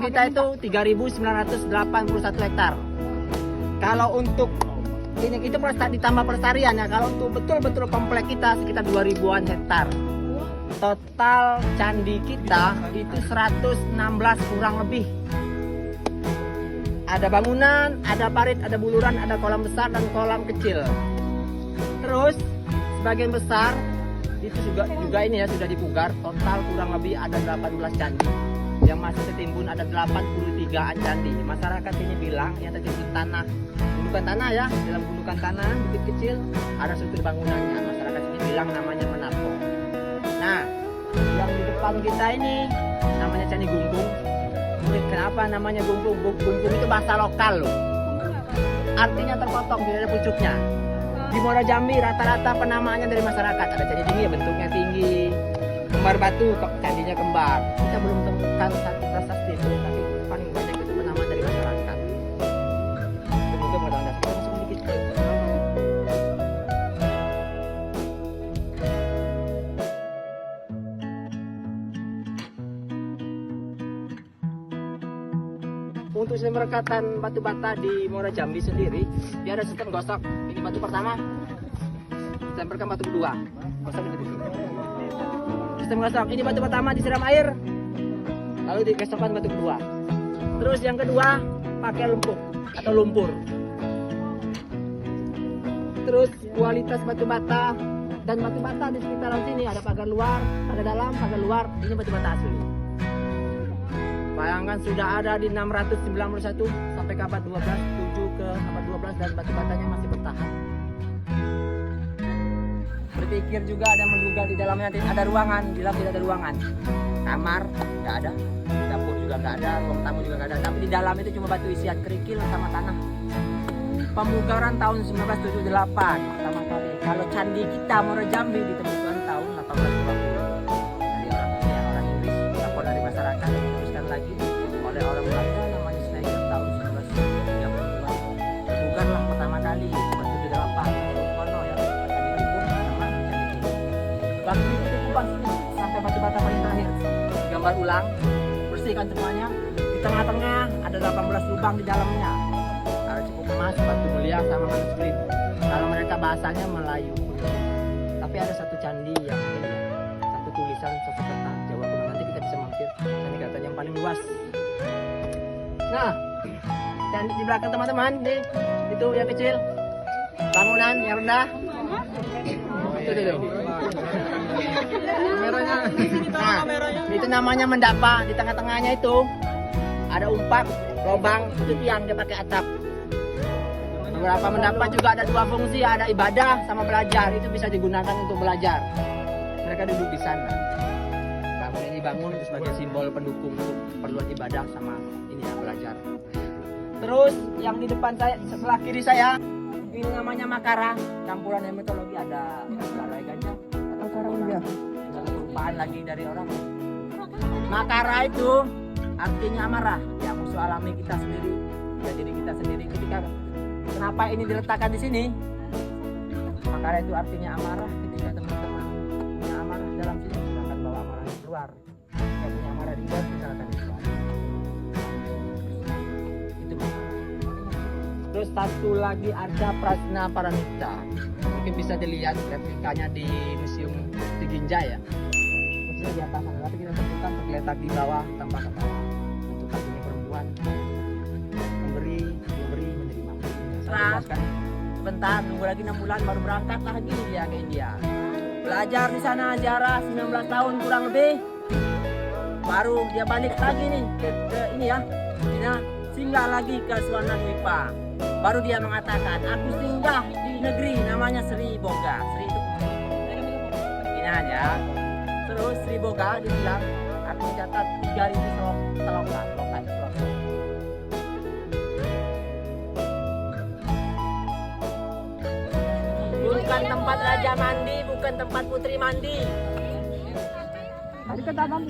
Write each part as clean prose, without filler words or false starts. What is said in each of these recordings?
kita itu 3.981 hektar. Kalau untuk ini itu ditambah pelestarian ya. Kalau untuk betul-betul komplek kita sekitar 2.000-an hektar. Total candi kita itu 116 kurang lebih. Ada bangunan, ada parit, ada buluran, ada kolam besar dan kolam kecil. Terus sebagian besar itu juga ini ya sudah dipugar. Total kurang lebih ada 18 candi. Yang masih tertimbun ada 83 candi. Masyarakat ini bilang yang tertimbun tanah, gundukan tanah ya, dalam gundukan tanah bukit kecil ada struktur bangunannya. Masyarakat ini bilang namanya Menapo. Nah, yang di depan kita ini namanya Candi Gunggung. Kenapa namanya Gunggung? Gunggung itu bahasa lokal loh. Artinya terpotong, tidak ada pucuknya. Di Muara Jambi rata-rata penamaannya dari masyarakat. Ada candi tinggi, bentuknya tinggi. Kembar batu, candinya kembar. Kita belum temukan satu prasasti itu, tapi paling banyak itu penamaan dari masyarakat. Semoga mudah-mudahan kita masuk sedikit. Untuk pemberkatan batu bata di Muara Jambi sendiri, dia ada sistem gosok. Ini batu pertama, ditempelkan batu kedua. Gosok ini. Sistem gosok. Ini batu pertama disiram air, lalu digosokkan batu kedua. Terus yang kedua pakai lumpur atau lumpur. Terus kualitas batu bata dan batu bata di sekitaran sini ada pagar luar, pagar dalam, pagar luar. Ini batu bata asli. Bayangkan sudah ada di 691 sampai ke abad 12, 7 ke abad 12 dan batu batanya masih bertahan. Berpikir juga ada menduga di dalamnya ada ruangan, di dalam tidak ada ruangan. Kamar nggak ada, dapur juga nggak ada, ruang tamu juga nggak ada. Tapi di dalam itu cuma batu isian kerikil sama tanah. Pemugaran tahun 1978 pertama kali. Kalau candi kita Muara Jambi ditemukan tahun 1820. Orang Inggris, lapor dari masyarakat diteruskan lagi oleh orang Belanda namanya Schneider tahun 1932. Bukanlah pertama kali batu di delapan. Kono ya, candi Gunggung sama candi Gunggung. Waktu itu kubah sini sampai batu bata paling terakhir. Gambar ulang, bersihkan semuanya. Di tengah-tengah ada 18 lubang di dalamnya. Ada cukup emas, batu mulia sama manuskrip. Kalau mereka bahasanya Melayu. Tapi ada satu candi yang ini, satu tulisan Sanskerta Jawa kuno. Nanti kita bisa mampir. Candi katanya yang paling luas. Nah, candi di belakang teman-teman nih, itu yang kecil. Bangunan yang rendah. Itu dulu. Kameranya. Nah, itu namanya mendapa. Di tengah-tengahnya itu ada umpak, lubang, itu tiang dia pakai atap. Beberapa mendapat juga ada dua fungsi, ada ibadah sama belajar. Itu bisa digunakan untuk belajar. Mereka duduk di sana. Bangun ini bangun itu sebagai simbol pendukung untuk keperluan ibadah sama ini ya belajar. Terus yang di depan saya, sebelah kiri saya, ini namanya Makara. Campuran mitologi ada Garai Gajah atau Karangga. Perubahan lagi dari orang. Makara itu artinya amarah, ya musuh alami kita sendiri, ya diri kita sendiri. Ketika kenapa ini diletakkan di sini? Makara itu artinya amarah. Ketika teman-teman punya amarah dalam sini, silakan bawa amarahnya keluar. Yang punya amarah di luar, silakan di luar. Itu Makara. Terus satu lagi Arca Prasna Paramita. Mungkin bisa dilihat replikanya di Museum Tiginja ya. Maksudnya di atas sana, tapi kita tentukan tergeletak di bawah tanpa kata. Untuk kakinya perempuan. Memberi, menerima. Sebentar, nunggu lagi 6 bulan baru berangkat lagi dia ke India. Belajar di sana ziarah 19 tahun kurang lebih. Baru dia balik lagi nih ke ini ya. Cina, singgah lagi ke Swananwipa. Baru dia mengatakan, aku singgah di negeri namanya Sri Boga. Sri itu ini aja. Terus Sri Boga dia bilang, aku mencatat 3.000 selokan. Bukan tempat raja mandi, bukan tempat putri mandi.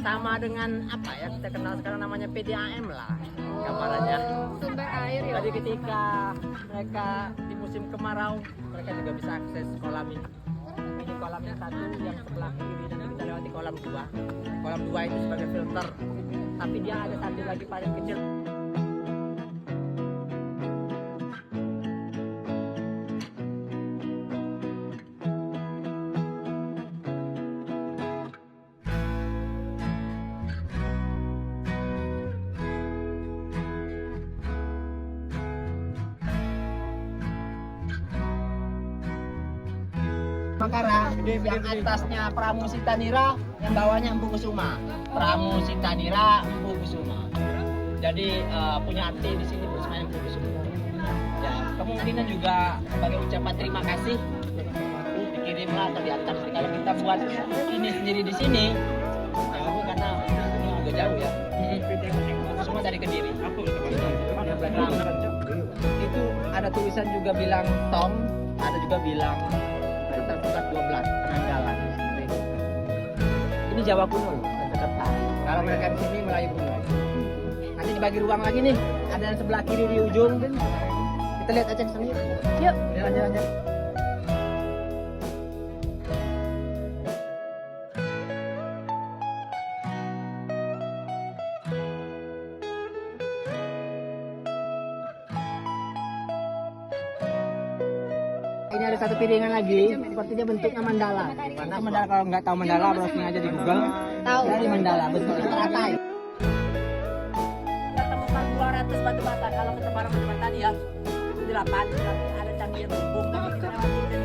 Sama dengan apa ya kita kenal sekarang namanya PDAM lah gambarannya. Sumber air ya. Jadi ketika mereka di musim kemarau mereka juga bisa akses kolam ini. Ini kolamnya satu, yang sebelah kiri nanti kita lewati kolam 2. Kolam 2 itu sebagai filter tapi dia ada satu lagi paling kecil. Makara, yang atasnya Pramusita Nira, yang bawahnya Empu Kusuma. Pramusita Nira, Empu Kusuma. Jadi punya arti di sini Kusuma Empu Kusuma. Ya, kemungkinan juga sebagai ucapan terima kasih dikirimlah atau diantar. Kalau kita buat ini sendiri di sini, karena ini juga jauh ya. Kusuma dari Kediri. Itu ada tulisan juga bilang Tom, ada juga bilang terbukat 12 penanggalan. Ini Jawa kuno loh, kata-kata. Kalau mereka di sini Melayu kuno. Nanti dibagi ruang lagi nih, ada yang sebelah kiri di ujung. Kita lihat aja di sana yuk. Yuk, jalan-jalan. Ini ada satu piringan lagi, sepertinya bentuknya mandala. Mana mandala? Kalau nggak tahu mandala, browsing aja di Google. Tahu dari mandala, bentuknya teratai. Kita temukan 200 batu bata. Kalau kita barang batu bata dia 8, ada cangkir tumpung, tapi kita lewatin